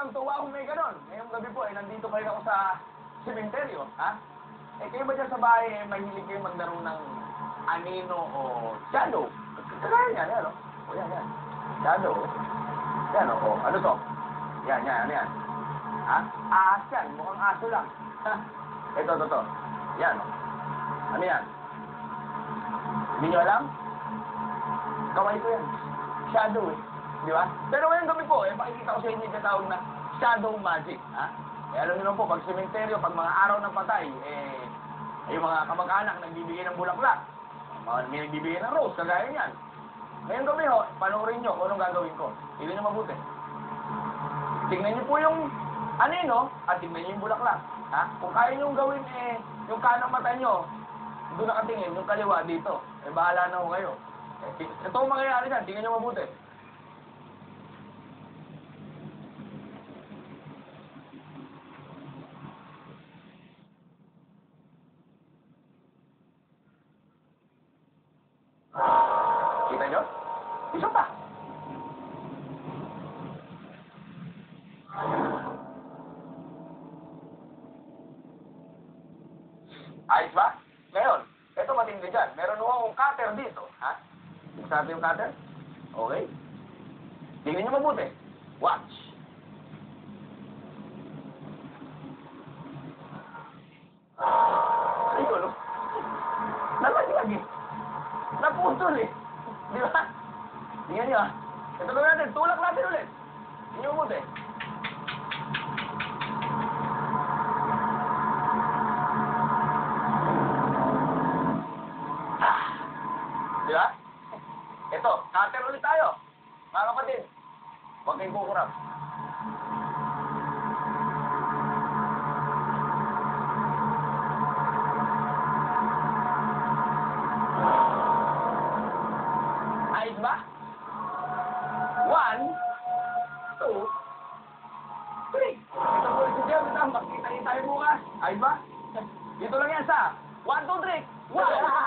nakakatuwa kung may ganon. Ngayong gabi po, nandito kayo ako sa sementeryo, ha? Kayo ba dyan sa bahay, mahilig kayo maglaro ng anino o shadow? Kagaya niyan, yan, o. O, yan. Shadow. Yan, o. Ano to? Yan, ano yan? Ha? Ahas yan. Mukhang aso lang. Ito. Yan, o. Ano yan? Hindi nyo alam? Kamay ko yan. Shadow, eh. Di ba? Pero ngayong gabi po, pakikita ko sa inyo yung katawag na shadow magic, ha? Alam niyo naman po, pag sementeryo, pag mga araw ng patay, yung mga kamag-anak nagbibigay ng bulaklak, may nagbibigay ng rose, kagaya niyan. Ngayong gabi ho, panoorin nyo kung anong gagawin ko. Tignan nyo mabuti. Tignan nyo po yung anino at tignan nyo yung bulaklak. Ha? Kung kaya nyo gawin, yung kanang mata nyo, doon nakatingin, yung kaliwa dito. Bahala na ho kayo. Ito ang mangyayari dyan, tignan nyo mabuti. Kita nyo? Isa pa. Ayos ba? Ngayon, ito matindi dyan. Meron mo akong cutter dito. Ha? Buksan natin yung cutter. Okay? Tingnan nyo mabuti. Watch. Ayun, no? Nalaglag eh. Naputol eh. Di ba? Tingnan nyo ah. Ito gawin natin. Tulak natin ulit. Tingnan nyo mabuti. Di ba? Ito, cutter ulit tayo. Mga kapatid, huwag kayong kukurap. Ayos ba? 1, 2, 3. Ito po si Jeff. Makikita tayo bukas. Ayos ba? Dito lang yan sa 1, 2, 3. 1!